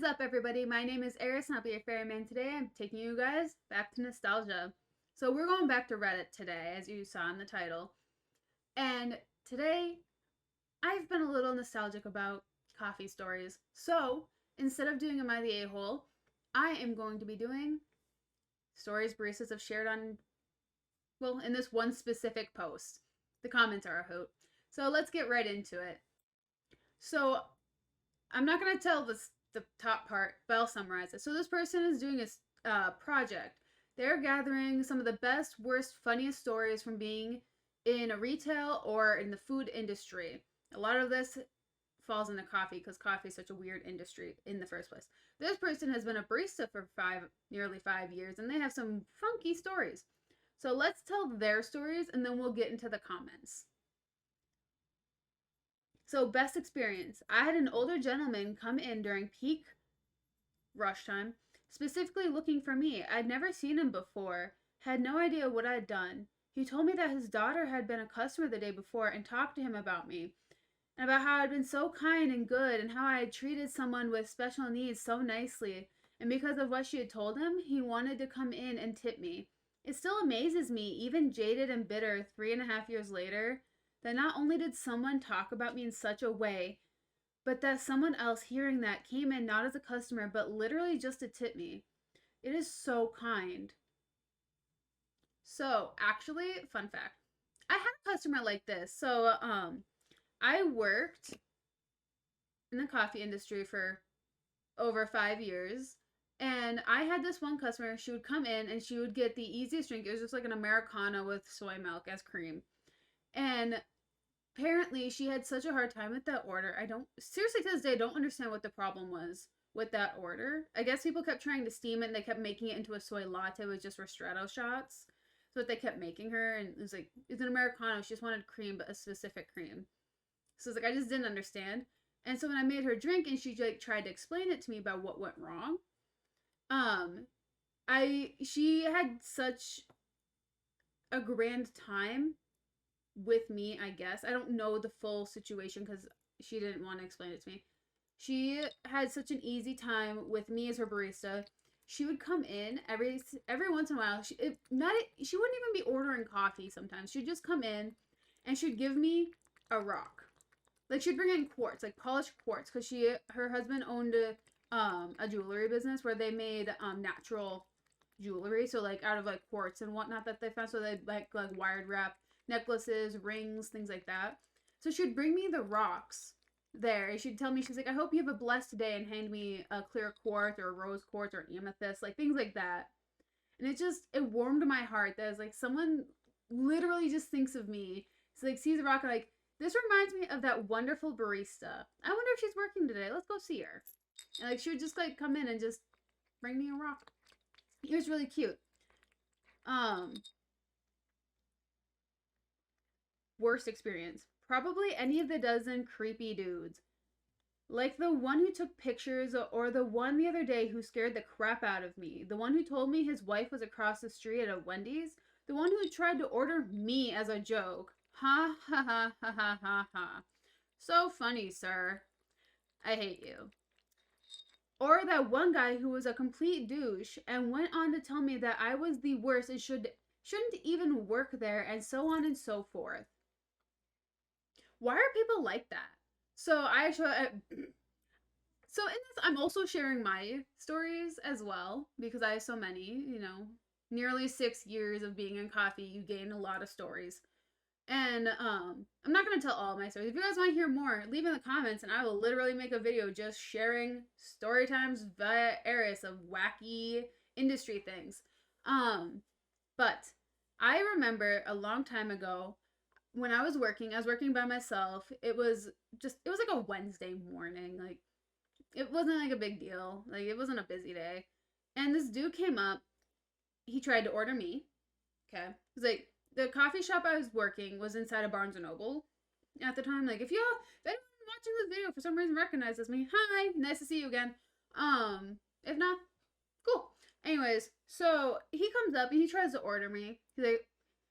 What is up, everybody? My name is Eriss, and I'll be your ferryman today. I'm taking you guys back to nostalgia. So we're going back to Reddit today, as you saw in the title. And today, I've been a little nostalgic about coffee stories. So instead of doing Am I the A-hole, I am going to be doing stories baristas have shared on, well, in this one specific post. The comments are a hoot. So let's get right into it. So I'm not going to tell the top part, but I'll summarize it. So this person is doing a project. They're gathering some of the best, worst, funniest stories from being in a retail or in the food industry. A lot of this falls into coffee because coffee is such a weird industry in the first place. This person has been a barista for nearly 5 years, and they have some funky stories. So let's tell their stories, and then we'll get into the comments. So, best experience. I had an older gentleman come in during peak rush time, specifically looking for me. I'd never seen him before, had no idea what I'd done. He told me that his daughter had been a customer the day before and talked to him about me, and about how I'd been so kind and good, and how I had treated someone with special needs so nicely. And because of what she had told him, he wanted to come in and tip me. It still amazes me, even jaded and bitter 3.5 years later, that not only did someone talk about me in such a way, but that someone else hearing that came in not as a customer, but literally just to tip me. It is so kind. So, actually, fun fact. I had a customer like this. So, I worked in the coffee industry for over 5 years. And I had this one customer, she would come in and she would get the easiest drink. It was just like an Americano with soy milk as cream. And apparently she had such a hard time with that order. Seriously, to this day, I don't understand what the problem was with that order. I guess people kept trying to steam it and they kept making it into a soy latte with just ristretto shots. So they kept making her, and it was like, it's an Americano. She just wanted cream, but a specific cream. So it's like, I just didn't understand. And so when I made her drink and she like tried to explain it to me about what went wrong, she had such a grand time with me, I guess. I don't know the full situation because she didn't want to explain it to me. She had such an easy time with me as her barista. She would come in every once in a while. She wouldn't even be ordering coffee sometimes. She'd just come in and she'd give me a rock. Like, she'd bring in quartz, like polished quartz, because her husband owned a jewelry business where they made natural jewelry, so like out of like quartz and whatnot that they found. So they'd like wired wrap necklaces, rings, things like that. So she'd bring me the rocks there. She'd tell me, she's like, I hope you have a blessed day, and hand me a clear quartz or a rose quartz or amethyst, like things like that. And it warmed my heart that it's like someone literally just thinks of me. It's like, sees a rock and like, this reminds me of that wonderful barista. I wonder if she's working today. Let's go see her. And like, she would just like come in and just bring me a rock. It was really cute. Worst experience. Probably any of the dozen creepy dudes. Like the one who took pictures, or the one the other day who scared the crap out of me. The one who told me his wife was across the street at a Wendy's. The one who tried to order me as a joke. Ha ha ha ha ha ha ha. So funny, sir. I hate you. Or that one guy who was a complete douche and went on to tell me that I was the worst and shouldn't even work there, and so on and so forth. Why are people like that? So in this, I'm also sharing my stories as well, because I have so many, nearly 6 years of being in coffee, you gain a lot of stories. And I'm not going to tell all my stories. If you guys want to hear more, leave in the comments, and I will literally make a video just sharing story times via Eriss of wacky industry things. But I remember a long time ago when I was working by myself. It was like a Wednesday morning. Like, it wasn't like a big deal. Like, it wasn't a busy day. And this dude came up. He tried to order me. Okay. He's like, the coffee shop I was working was inside of Barnes & Noble at the time. Like, if anyone watching this video for some reason recognizes me, hi, nice to see you again. If not, cool. Anyways, so he comes up and he tries to order me. He's like,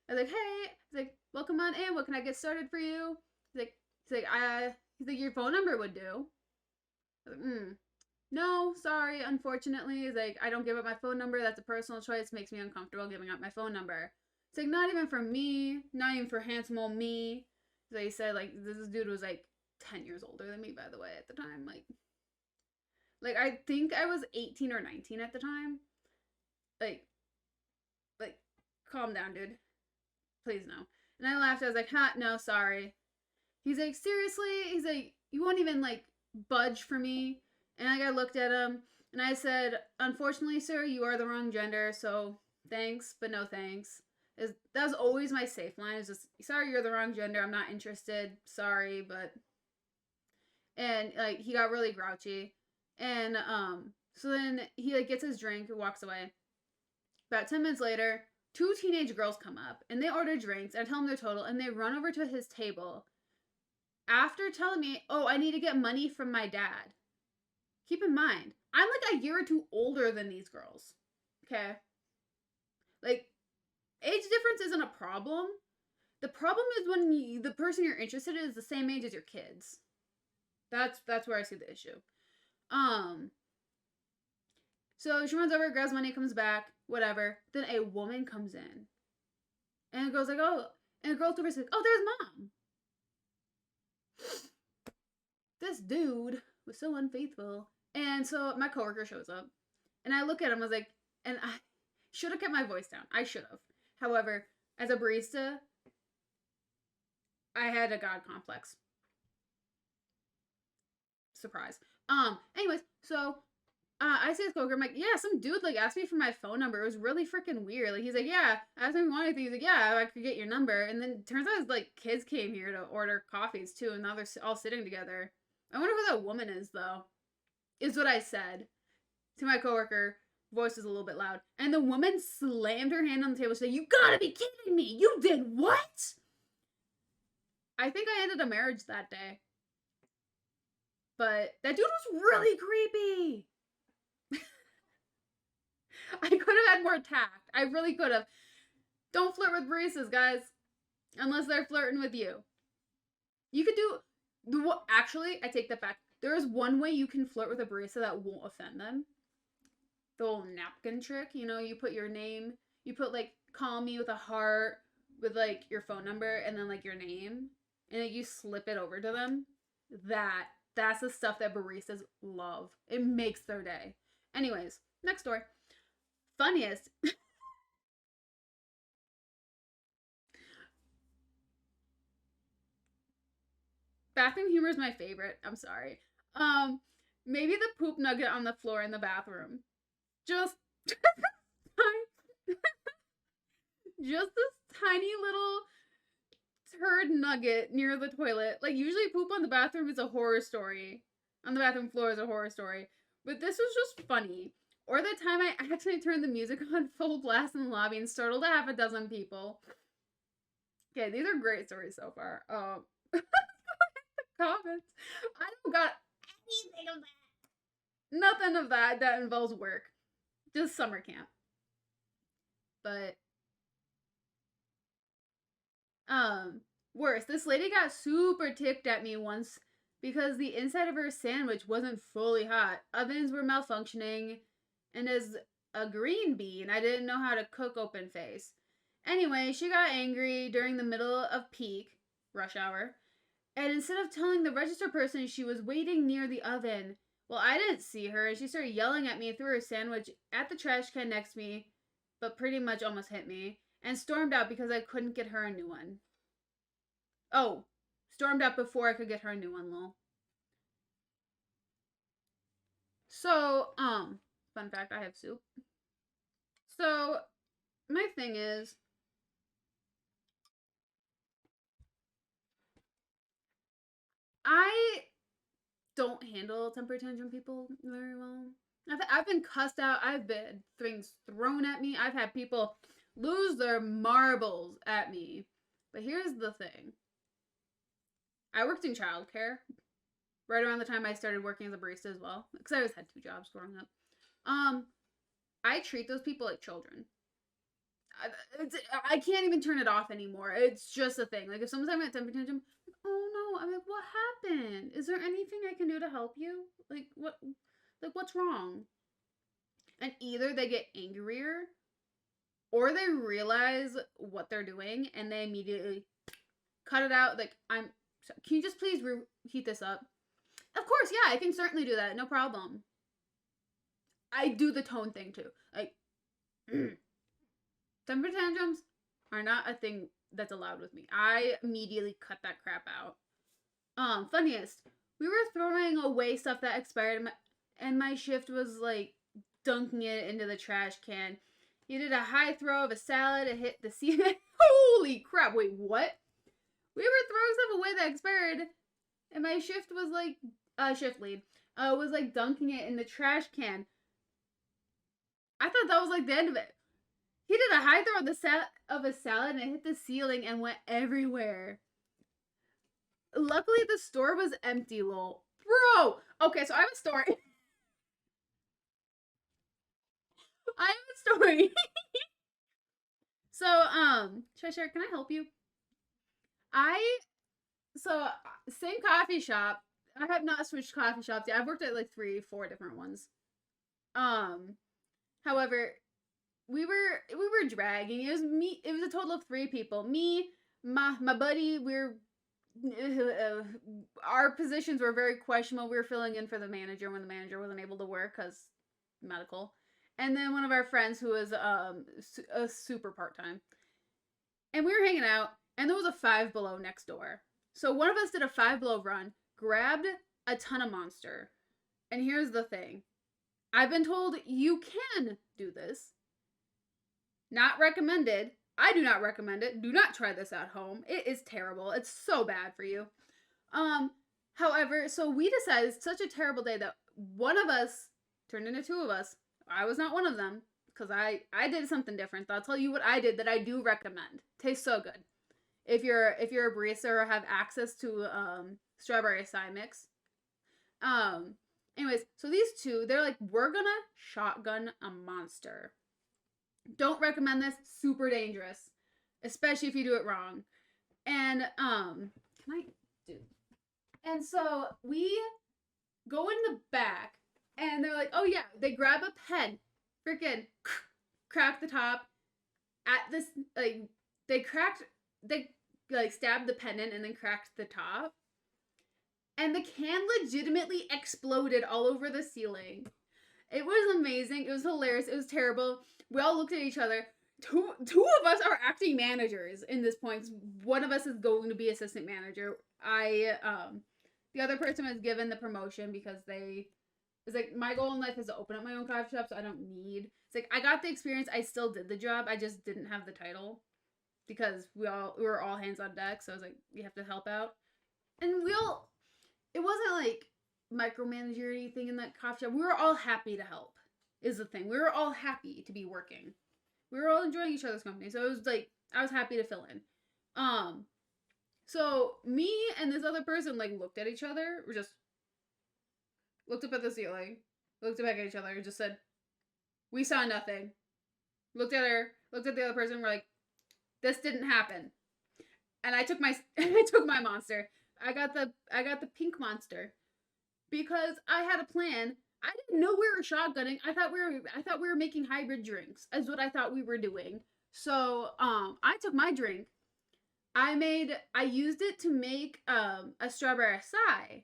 hey, he's like, welcome on in. What can I get started for you? He's like, your phone number would do. I was like, no, sorry, unfortunately. He's like, I don't give up my phone number. That's a personal choice. Makes me uncomfortable giving up my phone number. It's like, not even for me, not even for handsome old me. So he said, like, this dude was like 10 years older than me, by the way, at the time. Like I think I was 18 or 19 at the time. Like, like, calm down, dude. Please no. And I laughed. I was like, ha, no, sorry. He's like, seriously? He's like, you won't even like budge for me? And like, I looked at him and I said, unfortunately, sir, you are the wrong gender. So thanks, but no thanks. That was always my safe line. Is just, sorry, you're the wrong gender. I'm not interested. Sorry, but. And like, he got really grouchy. And so then he like gets his drink and walks away. About 10 minutes later, two teenage girls come up and they order drinks. I tell them their total and they run over to his table after telling me, oh, I need to get money from my dad. Keep in mind, I'm like a year or two older than these girls. Okay? Like, age difference isn't a problem. The problem is when the person you're interested in is the same age as your kids. That's where I see the issue. So she runs over, grabs money, comes back, whatever. Then a woman comes in. And the girl's like, oh. And the girl to her says, oh, there's mom. This dude was so unfaithful. And so my coworker shows up. And I look at him, I was like, and I should have kept my voice down. I should have. However, as a barista, I had a God complex. Surprise. Anyways, so I see his coworker. I'm like, yeah, some dude like asked me for my phone number. It was really freaking weird. Like he's like, yeah, I asked him if he wanted anything. He's like, yeah, I could get your number. And then it turns out his like kids came here to order coffees too, and now they're all sitting together. I wonder who that woman is though. Is what I said to my coworker. Voice was a little bit loud, and the woman slammed her hand on the table. She said, "You gotta be kidding me! You did what?" I think I ended a marriage that day. But that dude was really creepy. I could have had more tact. I really could have. Don't flirt with baristas, guys. Unless they're flirting with you. You could do... Actually, I take that back. There is one way you can flirt with a barista that won't offend them. The little napkin trick. You know, you put your name. You put, like, call me with a heart. With, like, your phone number. And then, like, your name. And then you slip it over to them. That's the stuff that baristas love. It makes their day. Anyways, next story. Funniest. Bathroom humor is my favorite. I'm sorry. Maybe the poop nugget on the floor in the bathroom. Just just this tiny little turd nugget near the toilet. Like, usually poop on the bathroom is a horror story. On the bathroom floor is a horror story. But this was just funny. Or the time I actually turned the music on full blast in the lobby and startled a half a dozen people. Okay, these are great stories so far. Comments. I don't got anything of that. Nothing of that involves work. Just summer camp. But worse, this lady got super ticked at me once because the inside of her sandwich wasn't fully hot. Ovens were malfunctioning, and as a green bean, I didn't know how to cook open face. Anyway, she got angry during the middle of peak, rush hour, and instead of telling the register person she was waiting near the oven, well, I didn't see her, and she started yelling at me through her sandwich at the trash can next to me, but pretty much almost hit me, and stormed out because I couldn't get her a new one. Oh, stormed out before I could get her a new one, lol. So, fun fact, I have soup. So, my thing is, I don't handle temper tantrum people very well. I've been cussed out. I've been things thrown at me. I've had people lose their marbles at me. But here's the thing. I worked in childcare right around the time I started working as a barista as well. Because I always had 2 jobs growing up. I treat those people like children. I can't even turn it off anymore. It's just a thing. Like, if someone's having a temper tantrum, oh no, I'm like, what happened? Is there anything I can do to help you? Like, what? Like, what's wrong? And either they get angrier or they realize what they're doing and they immediately cut it out. Like, can you just please heat this up? Of course, yeah, I can certainly do that. No problem. I do the tone thing too. Like, temper tantrums are not a thing that's allowed with me. I immediately cut that crap out. Funniest, we were throwing away stuff that expired, and my shift was like dunking it into the trash can. He did a high throw of a salad, it hit the ceiling. Holy crap, wait, what? We were throwing stuff away that expired, and my shift was like, shift lead, was like dunking it in the trash can. I thought that was like the end of it. He did a high throw of a salad and it hit the ceiling and went everywhere. Luckily, the store was empty, lol. Bro! Okay, so I have a story. I have a story. So, should I share? Can I help you? Same coffee shop. I have not switched coffee shops yet. I've worked at like 3-4 different ones. However, we were dragging. It was me. It was a total of 3 people. Me, my buddy. Our positions were very questionable. We were filling in for the manager when the manager wasn't able to work because medical. And then one of our friends who was a super part-time. And we were hanging out, and there was a Five Below next door. So one of us did a Five Below run, grabbed a ton of Monster. And here's the thing. I've been told you can do this. Not recommended. I do not recommend it. Do not try this at home. It is terrible. It's so bad for you. However, so we decided it's such a terrible day that one of us turned into 2 of us. I was not one of them because I did something different. So I'll tell you what I did that I do recommend. Tastes so good. If you're a barista or have access to strawberry acai mix. Anyways, so these 2, they're like, we're gonna shotgun a Monster. Don't recommend this. Super dangerous, especially if you do it wrong. And can I do? And so we go in the back, and they're like, oh yeah. They grab a pen, freaking crack the top. At this, like they stabbed the pen in and then cracked the top. And the can legitimately exploded all over the ceiling. It was amazing. It was hilarious. It was terrible. We all looked at each other. Two of us are acting managers in this point. One of us is going to be assistant manager. The other person was given the promotion because it's like, my goal in life is to open up my own coffee shop, so I don't need. It's like, I got the experience. I still did the job. I just didn't have the title because we were all hands on deck. So I was like, we have to help out, and it wasn't like micromanage or anything in that coffee shop. We were all happy to help, is the thing. We were all happy to be working. We were all enjoying each other's company. So it was like, I was happy to fill in. So me and this other person like looked at each other. We just looked up at the ceiling, looked back at each other, and just said, we saw nothing. Looked at her, looked at the other person, we're like, this didn't happen. And I took my Monster. I got the pink Monster. Because I had a plan. I didn't know we were shotgunning. I thought we were making hybrid drinks, is what I thought we were doing. So, I took my drink. I used it to make a strawberry acai.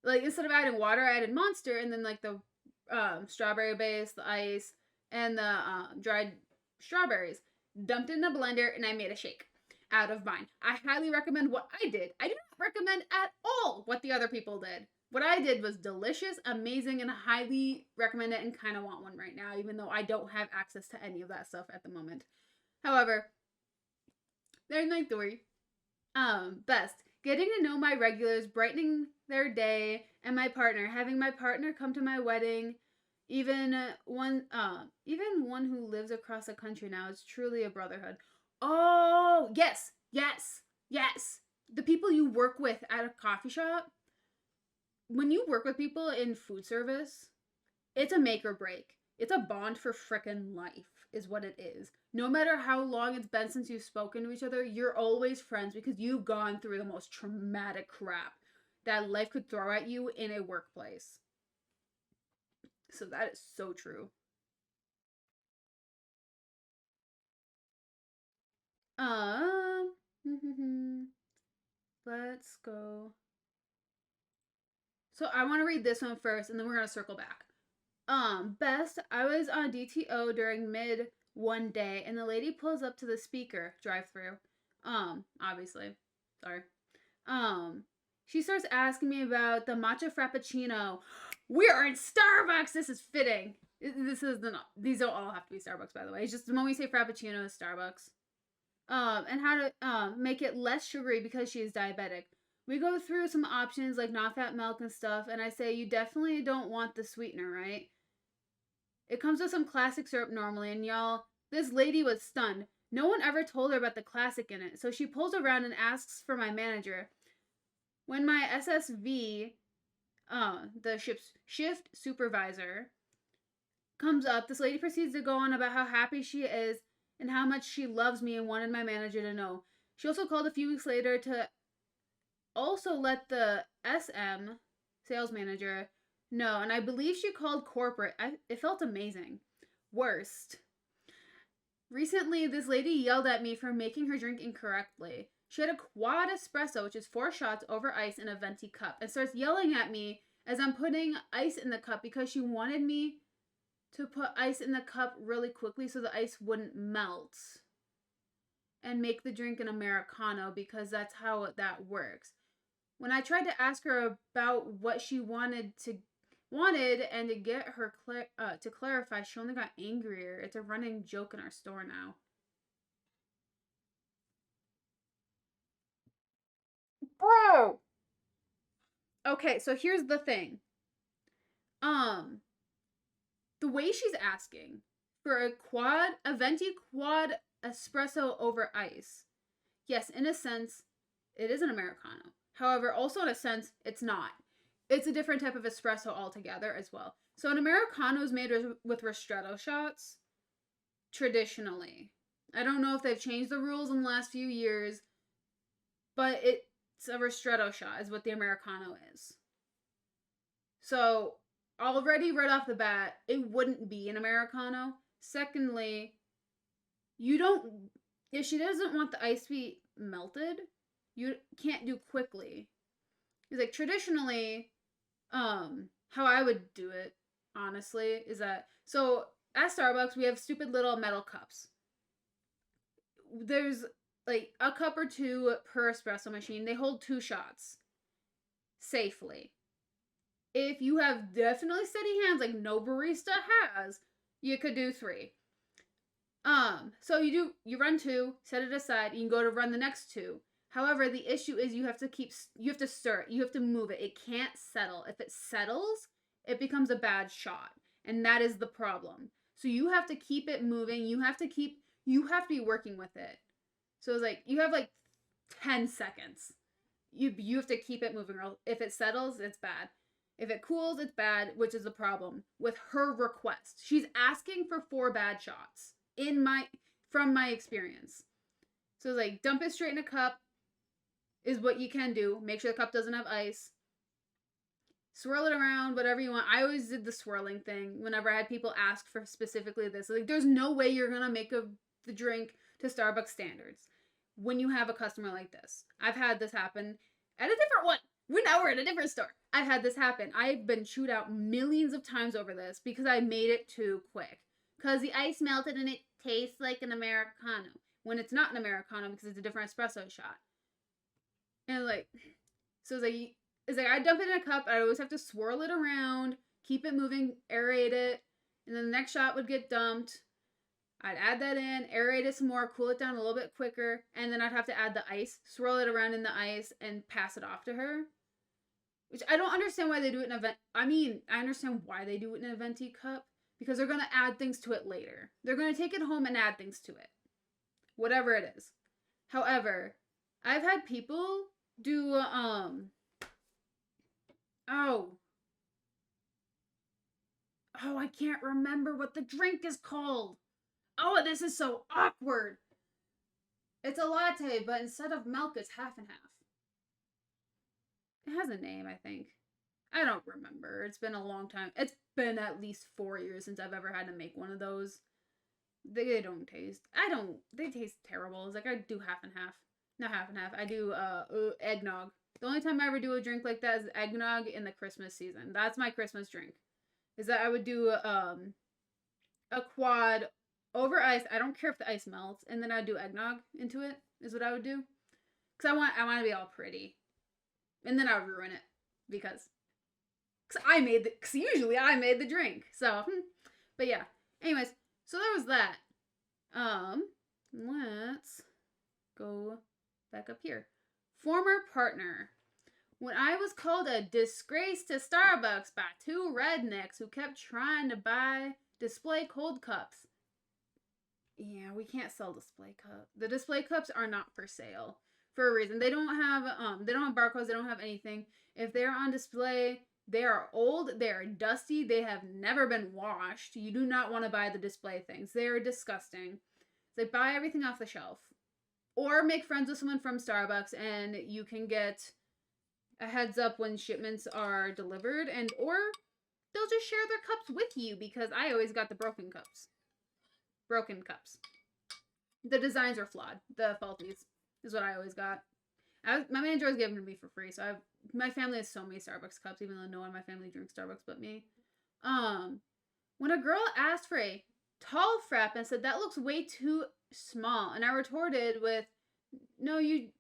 Like, instead of adding water, I added Monster, and then like the strawberry base, the ice, and the dried strawberries. Dumped it in a blender, and I made a shake out of mine. I highly recommend what I did. I do not recommend at all what the other people did. What I did was delicious, amazing, and highly recommend it, and kind of want one right now, even though I don't have access to any of that stuff at the moment. However, there's my story. Best. Getting to know my regulars, brightening their day, and my partner. Having my partner come to my wedding, even one who lives across the country now. It's truly a brotherhood. Oh, yes. The people you work with at a coffee shop, when you work with people in food service, it's a make or break. It's a bond for frickin' life, is what it is. No matter how long it's been since you've spoken to each other, you're always friends because you've gone through the most traumatic crap that life could throw at you in a workplace. So that is so true. Um, let's go. So I want to read this one first, and then we're gonna circle back. Best, I was on DTO during mid one day, and the lady pulls up to the speaker drive-through. Obviously, sorry. She starts asking me about the matcha frappuccino. We are in Starbucks. This is fitting. This is these don't all have to be Starbucks, by the way. It's just when we say frappuccino, is Starbucks. And how to make it less sugary because she is diabetic. We go through some options like not fat milk and stuff, and I say you definitely don't want the sweetener, right? It comes with some classic syrup normally, and y'all, this lady was stunned. No one ever told her about the classic in it, so she pulls around and asks for my manager. When my SSV, the shift supervisor, comes up, this lady proceeds to go on about how happy she is and how much she loves me and wanted my manager to know. She also called a few weeks later to also let the SM, sales manager, know, and I believe she called corporate. It felt amazing. Worst. Recently, this lady yelled at me for making her drink incorrectly. She had a quad espresso, which is 4 shots over ice in a venti cup, and starts yelling at me as I'm putting ice in the cup because she wanted me to put ice in the cup really quickly so the ice wouldn't melt and make the drink an Americano because that's how that works. When I tried to ask her about what she wanted and to get her to clarify, she only got angrier. It's a running joke in our store now. Bro! Okay, so here's the thing. The way she's asking for a venti quad espresso over ice. Yes, in a sense, it is an Americano. However, also in a sense, it's not. It's a different type of espresso altogether as well. So an Americano is made with ristretto shots, traditionally. I don't know if they've changed the rules in the last few years, but it's a ristretto shot is what the Americano is. So already right off the bat, it wouldn't be an Americano. Secondly, if she doesn't want the ice to be melted, you can't do quickly. It's like traditionally, how I would do it, honestly, is that so at Starbucks we have stupid little metal cups. There's like a cup or two per espresso machine. They hold 2 shots safely. If you have definitely steady hands like no barista has, you could do 3. So you run 2, set it aside, you can go to run the next 2. However, the issue is you have to stir it, you have to move it. It can't settle. If it settles, it becomes a bad shot, and that is the problem. So you have to keep it moving. You have to be working with it. So it's like you have like 10 seconds. You have to keep it moving. If it settles, it's bad. If it cools, it's bad, which is the problem with her request. She's asking for 4 bad shots from my experience. So it's like dump it straight in a cup is what you can do. Make sure the cup doesn't have ice. Swirl it around, whatever you want. I always did the swirling thing whenever I had people ask for specifically this. Like, there's no way you're gonna make the drink to Starbucks standards when you have a customer like this. I've had this happen at a different one. We're at a different store. I've had this happen. I've been chewed out millions of times over this because I made it too quick. Because the ice melted and it tastes like an Americano. When it's not an Americano because it's a different espresso shot. And like, so it's like I dump it in a cup. I always have to swirl it around, keep it moving, aerate it, and then the next shot would get dumped. I'd add that in, aerate it some more, cool it down a little bit quicker, and then I'd have to add the ice, swirl it around in the ice, and pass it off to her. Which I don't understand why they do it in a venti. I mean, I understand why they do it in a venti cup because they're gonna add things to it later. They're gonna take it home and add things to it, whatever it is. However, I've had people do I can't remember what the drink is called. Oh, this is so awkward. It's a latte, but instead of milk, it's half and half. It has a name, I think. I don't remember. It's been a long time. It's been at least 4 years since I've ever had to make one of those. They don't taste. They taste terrible. It's like I do half and half. Not half and half. I do eggnog. The only time I ever do a drink like that is eggnog in the Christmas season. That's my Christmas drink. Is that I would do a quad over ice. I don't care if the ice melts, and then I'd do eggnog into it. Is what I would do. Cause I want to be all pretty, and then I would ruin it because cause usually I made the drink. So, but yeah. Anyways, so there was that. Let's go back up here. Former partner. When I was called a disgrace to Starbucks by 2 rednecks who kept trying to buy display cold cups. Yeah, we can't sell display cups. The display cups are not for sale for a reason. They don't have barcodes, they don't have anything. If they're on display, they are old, they are dusty, they have never been washed. You do not want to buy the display things. They are disgusting. They buy everything off the shelf. Or make friends with someone from Starbucks and you can get a heads up when shipments are delivered, and or they'll just share their cups with you, because I always got the broken cups. The designs are flawed. The faulties is what I always got. My manager was giving them to me for free, so my family has so many Starbucks cups, even though no one in my family drinks Starbucks but me. When a girl asked for a tall frap and said that looks way too small, and I retorted with, no, you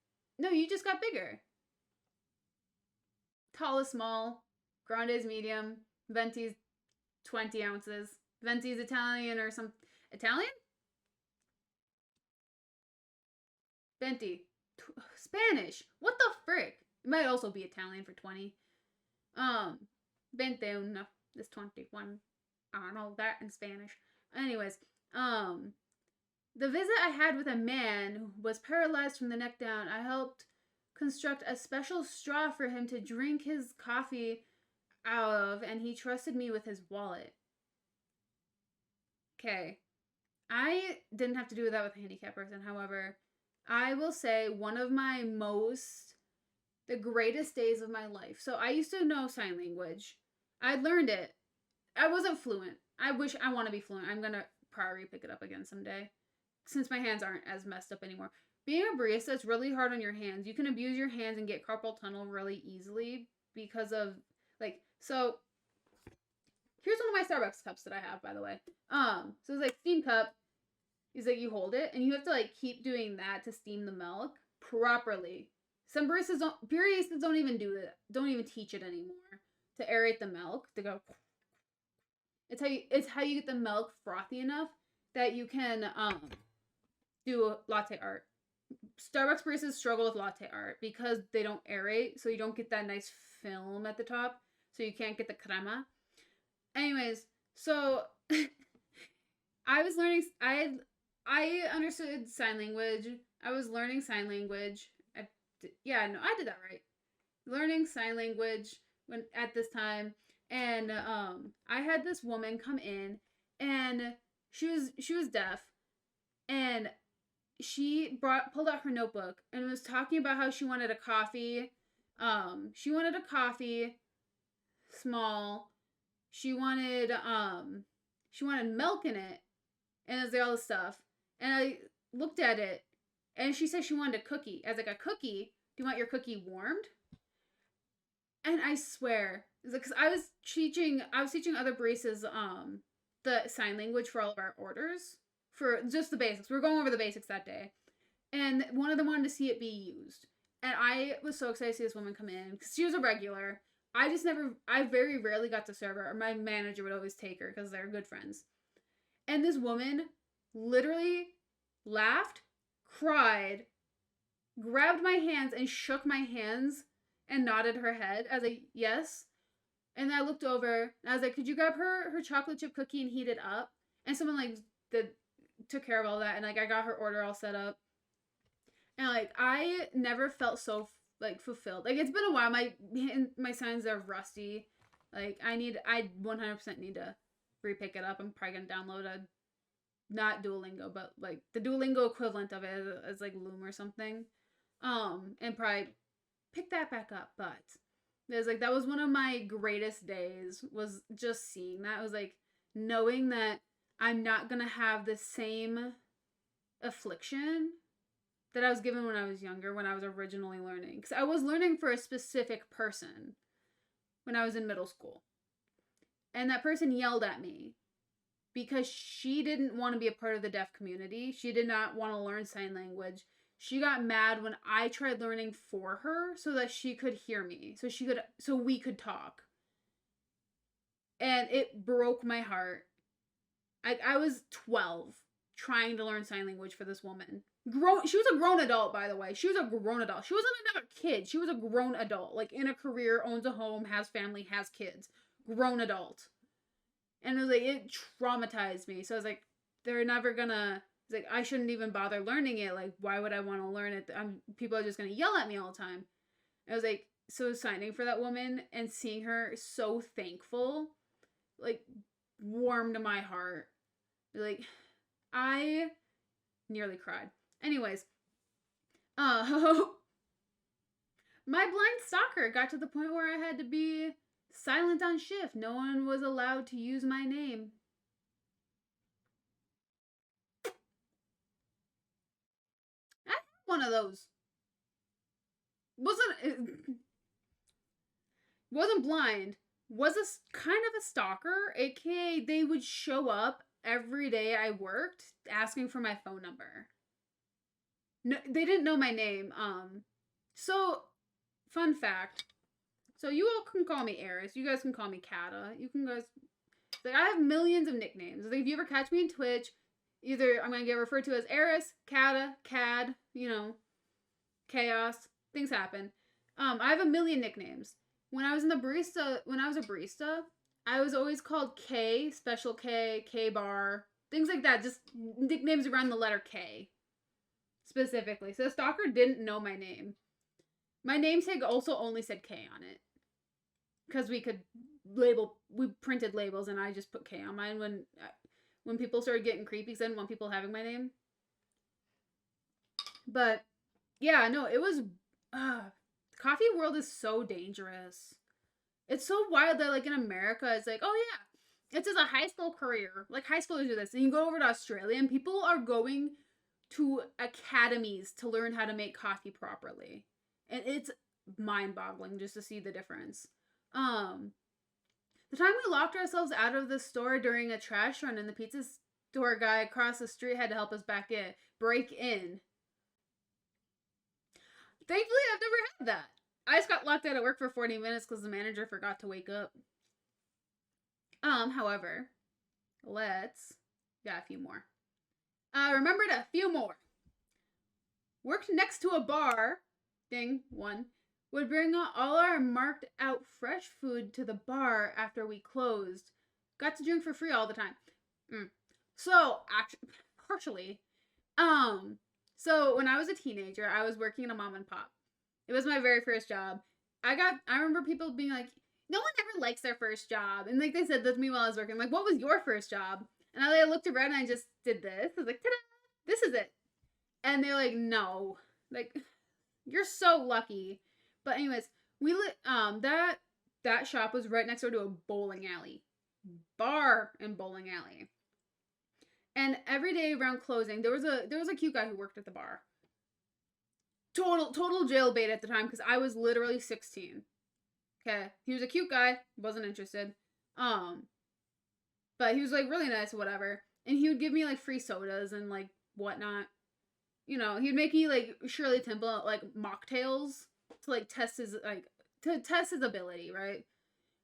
just got bigger. Tall is small, grande is medium, venti's 20 ounces. Venti's Italian or some Italian? Venti. Spanish. What the frick? It might also be Italian for 20. 21 is 21. I don't know that in Spanish. Anyways, the visit I had with a man who was paralyzed from the neck down, I helped construct a special straw for him to drink his coffee out of, and he trusted me with his wallet. Okay. I didn't have to do that with a handicapped person. However, I will say one of the greatest days of my life. So I used to know sign language. I learned it. I wasn't fluent. I want to be fluent. I'm going to probably pick it up again someday, since my hands aren't as messed up anymore. Being a barista, it's really hard on your hands. You can abuse your hands and get carpal tunnel really easily because of, so here's one of my Starbucks cups that I have, by the way. So it's like steam cup. Is like you hold it and you have to keep doing that to steam the milk properly. Some baristas don't even do that. Don't even teach it anymore to aerate the milk, to go. It's how you get the milk frothy enough that you can do latte art. Starbucks baristas struggle with latte art because they don't aerate, so you don't get that nice film at the top, so you can't get the crema. Anyways, so I was learning. I understood sign language. I was learning sign language. I did that right. Learning sign language at this time, and I had this woman come in, and she was deaf, and she pulled out her notebook and was talking about how she wanted a coffee. She wanted a coffee, small. She wanted milk in it, and it was all this stuff. And I looked at it, and she said she wanted a cookie. I was like, a cookie? Do you want your cookie warmed? And I swear, because I was teaching other baristas the sign language for all of our orders, for just the basics. We were going over the basics that day, and one of them wanted to see it be used. And I was so excited to see this woman come in because she was a regular. I very rarely got to serve her, or my manager would always take her because they're good friends. And this woman literally laughed, cried, grabbed my hands and shook my hands and nodded her head as a yes. And I looked over and I was like, could you grab her chocolate chip cookie and heat it up? And someone took care of all that, and I got her order all set up. And I never felt so fulfilled. It's been a while. My signs are rusty. I 100% need to re-pick it up. I'm probably gonna download not Duolingo, but the Duolingo equivalent of it is Loom or something. And probably pick that back up. But It was like, that was one of my greatest days, was just seeing that. It was like, knowing that I'm not gonna have the same affliction that I was given when I was younger, when I was originally learning. Because I was learning for a specific person when I was in middle school. And that person yelled at me because she didn't want to be a part of the deaf community. She did not want to learn sign language. She got mad when I tried learning for her so that she could hear me, so we could talk. And it broke my heart. I was 12 trying to learn sign language for this woman. She was a grown adult, by the way. She was a grown adult. She wasn't another kid. She was a grown adult, like in a career, owns a home, has family, has kids. Grown adult. And it was like, it traumatized me. So I was like, they're never gonna, it's like, I shouldn't even bother learning it. Like, why would I want to learn it? People are just gonna yell at me all the time. I was like, so signing for that woman and seeing her so thankful, like, warmed my heart. Like, I nearly cried. Anyways, my blind stalker got to the point where I had to be silent on shift. No one was allowed to use my name. I had one of those. Wasn't blind. Was a kind of a stalker, aka they would show up every day I worked asking for my phone number. No, they didn't know my name. So fun fact. So you all can call me Eriss. You guys can call me Kata. You can guys, like, I have millions of nicknames. Like, if you ever catch me in Twitch, either I'm gonna get referred to as Eriss, Kata, Cad, you know, Chaos. Things happen. I have a million nicknames. When I was a barista, I was always called K, Special K, K Bar, things like that. Just nicknames around the letter K, specifically. So the stalker didn't know my name. My namesake also only said K on it, because we printed labels, and I just put K on mine when people started getting creepy, because I didn't want people having my name. But yeah, no, it was. Coffee world is so dangerous. It's so wild that, like, in America, it's like, oh yeah, it's just a high school career. Like, high schoolers do this. And you go over to Australia, and people are going to academies to learn how to make coffee properly. And it's mind-boggling just to see the difference. The time we locked ourselves out of the store during a trash run, and the pizza store guy across the street had to help us break in. Thankfully, I've never had that. I just got locked out at work for 40 minutes because the manager forgot to wake up. However, got a few more. Remembered a few more. Worked next to a bar, would bring all our marked out fresh food to the bar after we closed. Got to drink for free all the time. So, actually, partially, so when I was a teenager, I was working in a mom and pop. It was my very first job. I remember people being like, no one ever likes their first job. And like they said that to me while I was working. I'm like, what was your first job? And I looked around and I just did this. I was like, ta-da, this is it. And they're like, no. Like, you're so lucky. But anyways, that shop was right next door to a bowling alley. Bar and bowling alley. And every day around closing, there was a cute guy who worked at the bar. Total jailbait at the time, because I was literally 16. Okay, he was a cute guy, wasn't interested. But he was like really nice or whatever, and he would give me like free sodas and like whatnot. You know, he'd make me like Shirley Temple like mocktails to like test his ability, right?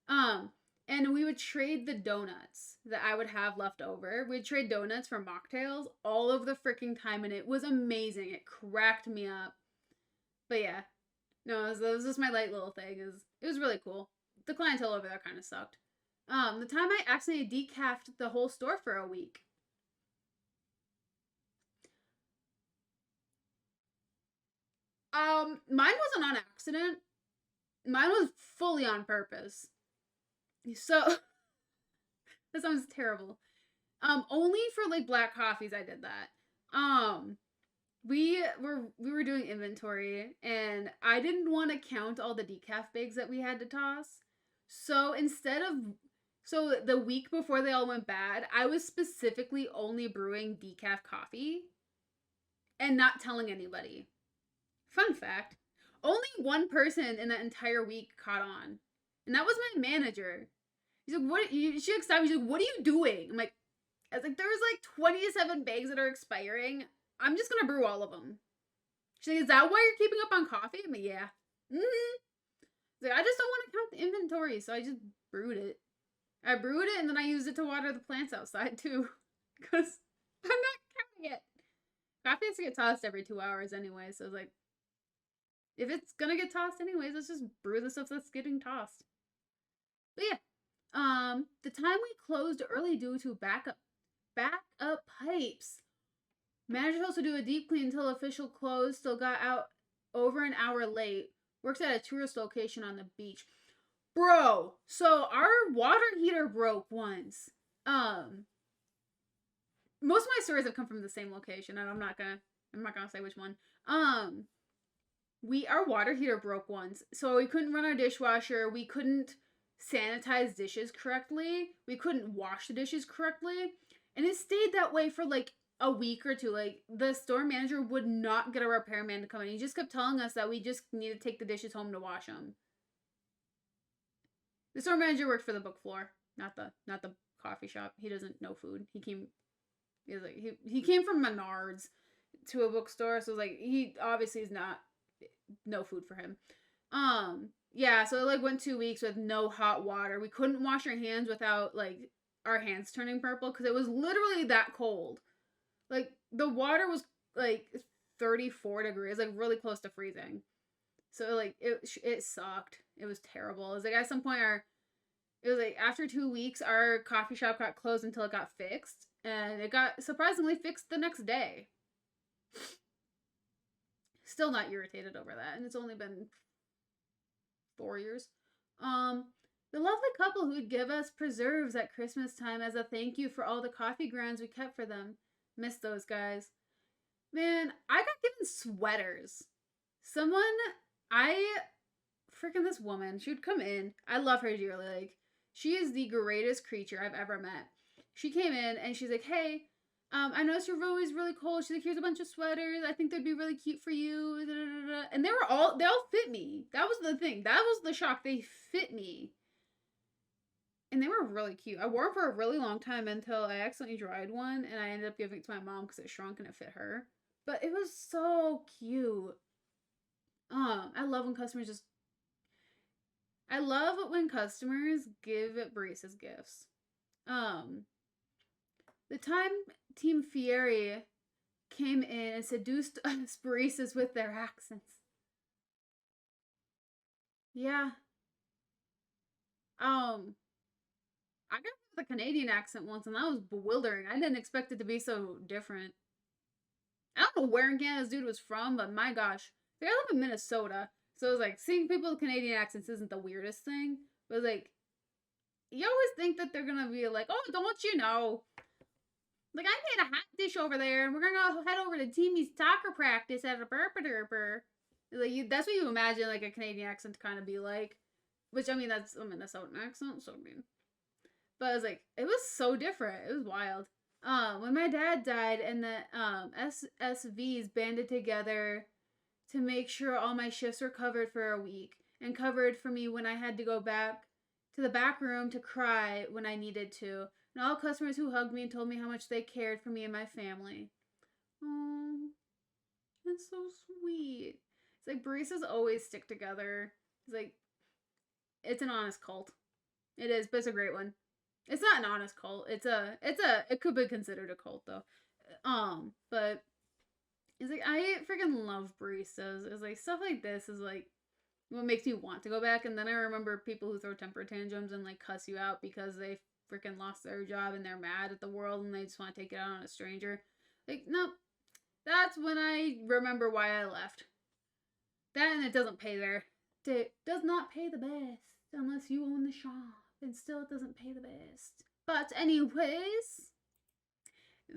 And we would trade the donuts that I would have left over. We'd trade donuts for mocktails all of the freaking time, and it was amazing. It cracked me up. But yeah, no, it was just my light little thing. It was really cool. The clientele over there kind of sucked. The time I accidentally decafed the whole store for a week. Mine wasn't on accident. Mine was fully on purpose. So, that sounds terrible. Only for like black coffees I did that. we were doing inventory, and I didn't want to count all the decaf bags that we had to toss. So so the week before they all went bad, I was specifically only brewing decaf coffee and not telling anybody. Fun fact, only one person in that entire week caught on, and that was my manager. He's like, "What?" She stopped. She's like, "What are you doing?" I was like, "There's like 27 bags that are expiring. I'm just gonna brew all of them." She's like, "Is that why you're keeping up on coffee?" I'm like, "Yeah." Mm-hmm. Like, I just don't want to count the inventory, so I just brewed it. I brewed it, and then I used it to water the plants outside too, because I'm not counting it. Coffee has to get tossed every 2 hours anyway, so it's like, if it's gonna get tossed anyways, let's just brew the stuff that's getting tossed. But yeah, the time we closed early due to backup pipes. Managed to also do a deep clean until official close. Still got out over an hour late. Works at a tourist location on the beach. Bro, so our water heater broke once. Most of my stories have come from the same location, and I'm not gonna say which one. Our water heater broke once, so we couldn't run our dishwasher. We couldn't sanitize dishes correctly. We couldn't wash the dishes correctly, and it stayed that way for like a week or two. Like, the store manager would not get a repairman to come in. He just kept telling us that we just need to take the dishes home to wash them. The store manager worked for the book floor, not the coffee shop. He doesn't know food. He came from Menards to a bookstore, so it was like, he obviously is not no food for him. Yeah, so it like went 2 weeks with no hot water. We couldn't wash our hands without like our hands turning purple because it was literally that cold. Like, the water was like 34 degrees, like really close to freezing. So like it sucked. It was terrible. It was like, at some point it was like after 2 weeks our coffee shop got closed until it got fixed, and it got surprisingly fixed the next day. Still not irritated over that, and it's only been 4 years. The lovely couple who'd give us preserves at Christmas time as a thank you for all the coffee grounds we kept for them. Miss those guys. Man, I got given sweaters. This woman, she would come in. I love her dearly. Like, she is the greatest creature I've ever met. She came in and she's like, "Hey, I noticed you're always really cold." She's like, "Here's a bunch of sweaters. I think they'd be really cute for you." And they all fit me. That was the thing. That was the shock. They fit me. And they were really cute. I wore them for a really long time until I accidentally dried one, and I ended up giving it to my mom because it shrunk and it fit her. But it was so cute. I love when customers give Baristas gifts. The time Team Fieri came in and seduced us baristas with their accents. Yeah. I got the Canadian accent once, and that was bewildering. I didn't expect it to be so different. I don't know where in Canada this dude was from, but my gosh. I live in Minnesota, so it was like, seeing people with Canadian accents isn't the weirdest thing. But like, you always think that they're gonna be like, "Oh, don't you know? Like, I made a hot dish over there, and we're gonna head over to Timmy's soccer practice at a burp." Like, that's what you imagine like a Canadian accent to kind of be like. Which, I mean, that's a Minnesotan accent, so I mean. But I was like, it was so different. It was wild. When my dad died and the SSVs banded together to make sure all my shifts were covered for a week, and covered for me when I had to go back to the back room to cry when I needed to. And all customers who hugged me and told me how much they cared for me and my family. Oh, that's so sweet. It's like, baristas always stick together. It's like, it's an honest cult. It is, but it's a great one. It's not an honest cult. It could be considered a cult though. But it's like, I freaking love baristas. It's like, stuff like this is like what makes me want to go back. And then I remember people who throw temper tantrums and like cuss you out because they freaking lost their job and they're mad at the world and they just want to take it out on a stranger. Like, no, that's when I remember why I left. That, and it doesn't pay there. It does not pay the best unless you own the shop, and still it doesn't pay the best. But anyways,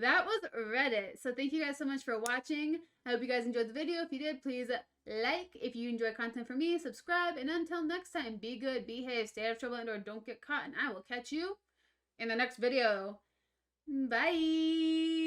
That was Reddit. So thank you guys so much for watching. I hope you guys enjoyed the video. If you did, please like. If you enjoy content from me, subscribe. And until next time, be good, behave, stay out of trouble, and or don't get caught. And I will catch you in the next video. Bye.